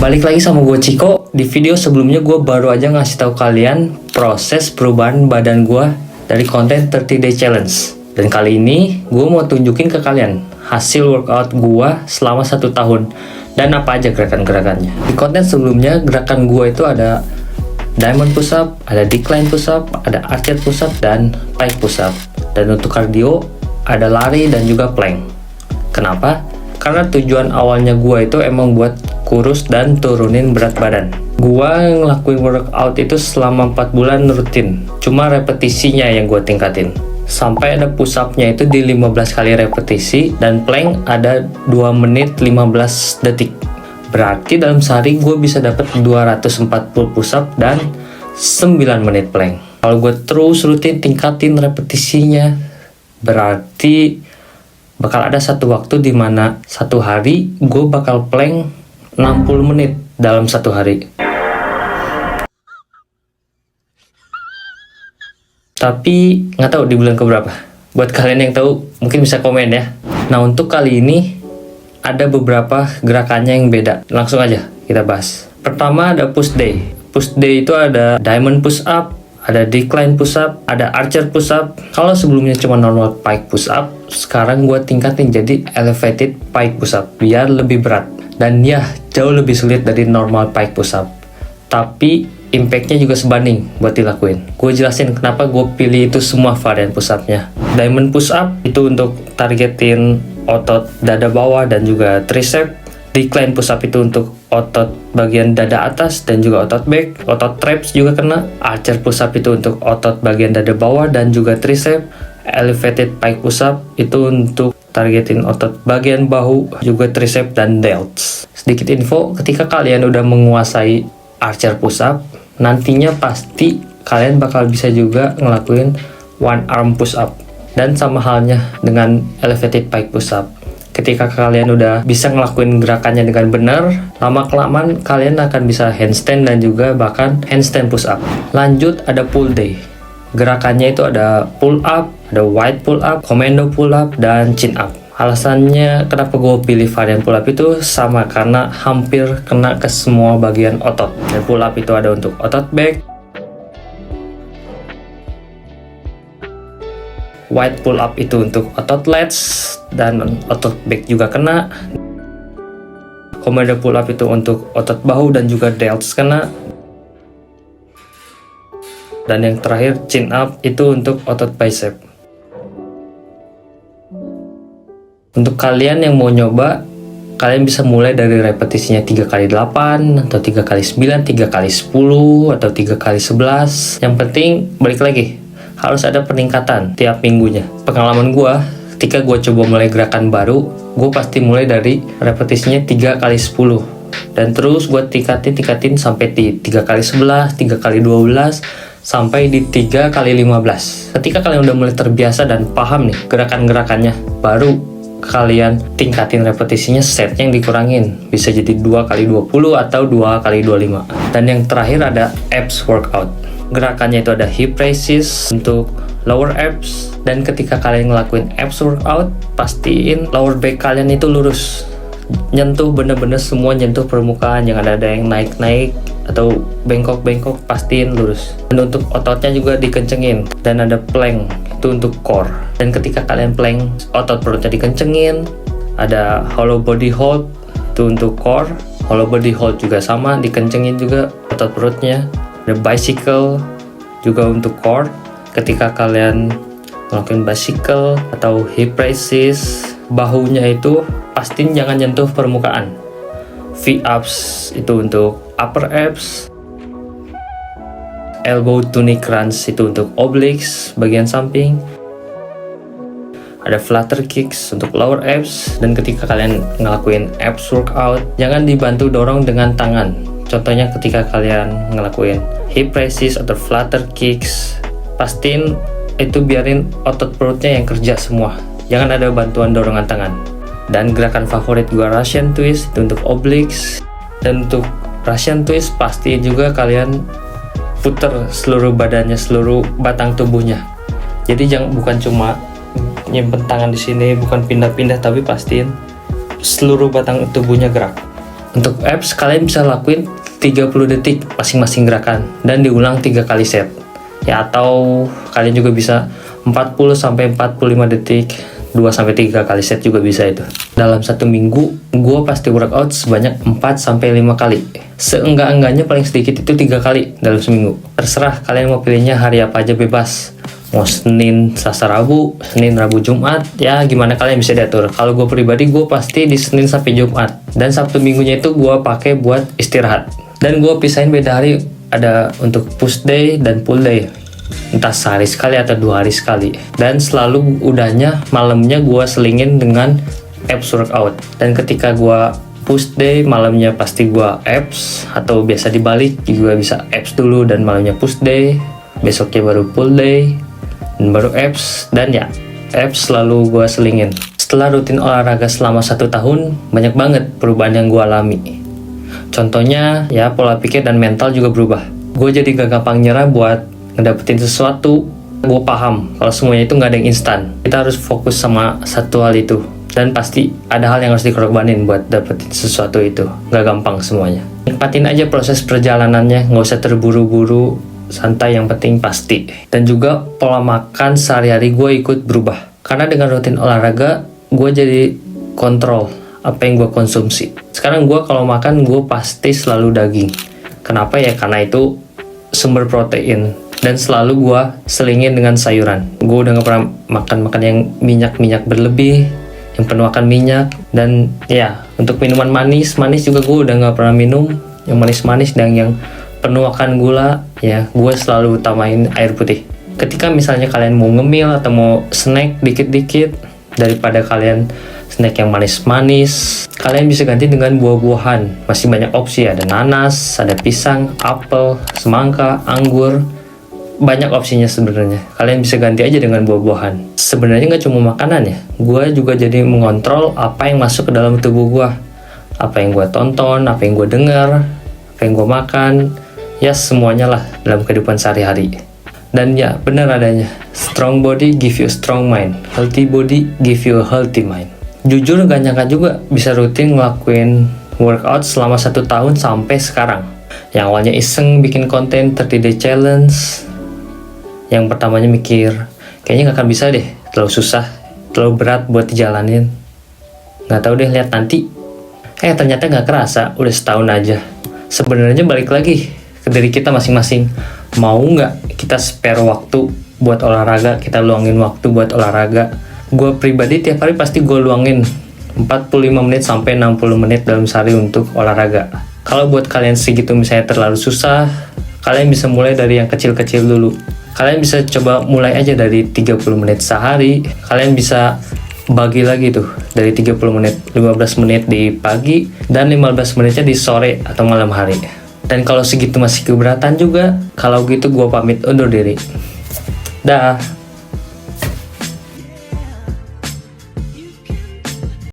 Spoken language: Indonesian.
Balik lagi sama gue Ciko. Di video sebelumnya gue baru aja ngasih tahu kalian proses perubahan badan gue dari konten 30 Day Challenge. Dan kali ini gue mau tunjukin ke kalian hasil workout gue selama 1 tahun dan apa aja gerakan-gerakannya. Di konten sebelumnya gerakan gue itu ada diamond push up, ada decline push up, ada archer push up, dan pike push up. Dan untuk cardio ada lari dan juga plank. Kenapa? Karena tujuan awalnya gue itu emang buat kurus dan turunin berat badan. Gue ngelakuin workout itu selama 4 bulan rutin. Cuma repetisinya yang gue tingkatin. Sampai ada push up-nya itu di 15 kali repetisi dan plank ada 2 menit 15 detik. Berarti dalam sehari gue bisa dapat 240 push up dan 9 menit plank. Kalau gue terus rutin tingkatin repetisinya, berarti bakal ada satu waktu di mana satu hari gue bakal plank 60 menit dalam satu hari. Tapi nggak tahu di bulan keberapa. Buat kalian yang tahu mungkin bisa komen ya. Nah, untuk kali ini ada beberapa gerakannya yang beda. Langsung aja kita bahas. Pertama ada push day. Push day itu ada diamond push up, ada decline push up, ada archer push up. Kalau sebelumnya cuma normal pike push up, sekarang gue tingkatin jadi elevated pike push up biar lebih berat. Dan ya, jauh lebih sulit dari normal pike push up. Tapi impact-nya juga sebanding buat dilakuin. Gue jelasin kenapa gue pilih itu semua varian push up-nya. Diamond push up itu untuk targetin otot dada bawah dan juga tricep. Decline push up itu untuk otot bagian dada atas dan juga otot back. Otot traps juga kena. Archer push up itu untuk otot bagian dada bawah dan juga tricep. Elevated pike push up itu untuk targetin otot bagian bahu, juga tricep dan delts. Sedikit info, ketika kalian udah menguasai archer push up, nantinya pasti kalian bakal bisa juga ngelakuin one arm push up. Dan sama halnya dengan elevated pike push up. Ketika kalian udah bisa ngelakuin gerakannya dengan benar, lama-kelamaan kalian akan bisa handstand dan juga bahkan handstand push up. Lanjut ada pull day. Gerakannya itu ada pull up, ada wide pull up, commando pull up, dan chin up. Alasannya kenapa gue pilih varian pull up itu sama karena hampir kena ke semua bagian otot. Dan pull up itu ada untuk otot back, wide pull up itu untuk otot lats dan otot back juga kena. Commando pull up itu untuk otot bahu dan juga delts kena. Dan yang terakhir chin up itu untuk otot bicep. Untuk kalian yang mau nyoba, kalian bisa mulai dari repetisinya 3x8 atau 3x9, 3x10 atau 3x11. Yang penting balik lagi, harus ada peningkatan tiap minggunya. Pengalaman gue, ketika gue coba mulai gerakan baru, gue pasti mulai dari repetisinya 3x10 dan terus gue tingkatin sampai di 3x11, 3x12 sampai di 3x15. Ketika kalian udah mulai terbiasa dan paham nih gerakan-gerakannya, baru kalian tingkatin repetisinya, setnya yang dikurangin, bisa jadi 2x20 atau 2x25. Dan yang terakhir ada abs workout. Gerakannya itu ada hip raises untuk lower abs, dan ketika kalian ngelakuin abs workout, pastiin lower back kalian itu lurus, nyentuh bener-bener semua, nyentuh permukaan, jangan ada yang naik-naik atau bengkok-bengkok, pastiin lurus. Dan untuk ototnya juga dikencengin. Dan ada plank itu untuk core. Dan ketika kalian plank, otot perutnya dikencengin. Ada hollow body hold itu untuk core. Hollow body hold juga sama, dikencengin juga otot perutnya. Ada bicycle juga untuk core. Ketika kalian melakukan bicycle atau hip raises, bahunya itu pastiin jangan nyentuh permukaan. V-ups itu untuk upper abs. Elbow to knee crunch itu untuk obliques bagian samping. Ada flutter kicks untuk lower abs. Dan ketika kalian ngelakuin abs workout, jangan dibantu dorong dengan tangan. Contohnya ketika kalian ngelakuin hip raises atau flutter kicks, pastiin itu biarin otot perutnya yang kerja semua, jangan ada bantuan dorongan tangan. Dan gerakan favorit gue Russian twist itu untuk obliques. Dan untuk Russian twist pasti juga kalian puter seluruh badannya, seluruh batang tubuhnya. Jadi bukan cuma nyimpen tangan di sini, bukan pindah-pindah, tapi pastiin seluruh batang tubuhnya gerak. Untuk abs, kalian bisa lakuin 30 detik masing-masing gerakan dan diulang 3 kali set. Ya, atau kalian juga bisa 40 sampai 45 detik 2 sampai 3 kali set juga bisa itu. Dalam satu minggu, gue pasti workout sebanyak 4 sampai 5 kali. Seenggak-enggaknya paling sedikit itu 3 kali dalam seminggu. Terserah kalian mau pilihnya hari apa aja, bebas. Mau Senin, Selasa, Rabu, Senin, Rabu, Jumat, ya gimana kalian bisa diatur. Kalau gue pribadi, gue pasti di Senin sampai Jumat. Dan Sabtu minggunya itu gue pakai buat istirahat. Dan gue pisahin beda hari, ada untuk push day dan pull day. Entah sehari sekali atau 2 hari sekali. Dan selalu udahnya malamnya gue selingin dengan abs workout. Dan ketika gue push day, malamnya pasti gue abs, atau biasa dibalik juga bisa abs dulu dan malamnya push day, besoknya baru pull day dan baru abs. Dan ya, abs selalu gue selingin. Setelah rutin olahraga selama 1 tahun, banyak banget perubahan yang gue alami. Contohnya ya, pola pikir dan mental juga berubah. Gue jadi gak gampang nyerah buat ngedapetin sesuatu. Gue paham kalau semuanya itu gak ada yang instan. Kita harus fokus sama satu hal itu, dan pasti ada hal yang harus dikorbanin buat dapetin sesuatu itu. Gak gampang semuanya. Nikmatin aja proses perjalanannya, gak usah terburu-buru, santai, yang penting pasti. Dan juga pola makan sehari-hari gue ikut berubah. Karena dengan rutin olahraga, gue jadi kontrol apa yang gue konsumsi. Sekarang gue kalau makan, gue pasti selalu daging. Kenapa ya? Karena itu sumber protein. Dan selalu gue selingin dengan sayuran. Gue udah gak pernah makan yang minyak-minyak berlebih, yang penuh akan minyak. Dan ya, untuk minuman manis juga gue udah gak pernah minum yang manis-manis dan yang penuh akan gula. Ya, gue selalu utamain air putih. Ketika misalnya kalian mau ngemil atau mau snack dikit-dikit, daripada kalian snack yang manis-manis, kalian bisa ganti dengan buah-buahan. Masih banyak opsi, ada nanas, ada pisang, apel, semangka, anggur. Banyak opsinya sebenarnya. Kalian bisa ganti aja dengan buah-buahan. Sebenarnya nggak cuma makanan ya. Gue juga jadi mengontrol apa yang masuk ke dalam tubuh gue. Apa yang gue tonton, apa yang gue dengar, apa yang gue makan. Ya semuanya lah dalam kehidupan sehari-hari. Dan ya benar adanya, strong body give you strong mind, healthy body give you a healthy mind. Jujur gak nyangka juga bisa rutin ngelakuin workout selama 1 tahun sampai sekarang. Yang awalnya iseng bikin konten 30 day challenge, yang pertamanya mikir kayaknya gak akan bisa deh, terlalu susah, terlalu berat buat dijalanin. Gak tahu deh, lihat nanti. Ternyata gak kerasa, udah setahun aja. Sebenarnya balik lagi ke diri kita masing-masing. Mau nggak kita spare waktu buat olahraga, kita luangin waktu buat olahraga. Gue pribadi tiap hari pasti gue luangin 45 menit sampai 60 menit dalam sehari untuk olahraga. Kalau buat kalian segitu misalnya terlalu susah, kalian bisa mulai dari yang kecil-kecil dulu. Kalian bisa coba mulai aja dari 30 menit sehari. Kalian bisa bagi lagi tuh dari 30 menit, 15 menit di pagi dan 15 menitnya di sore atau malam hari. Dan kalau segitu masih keberatan juga, kalau gitu gue pamit undur diri. Dah.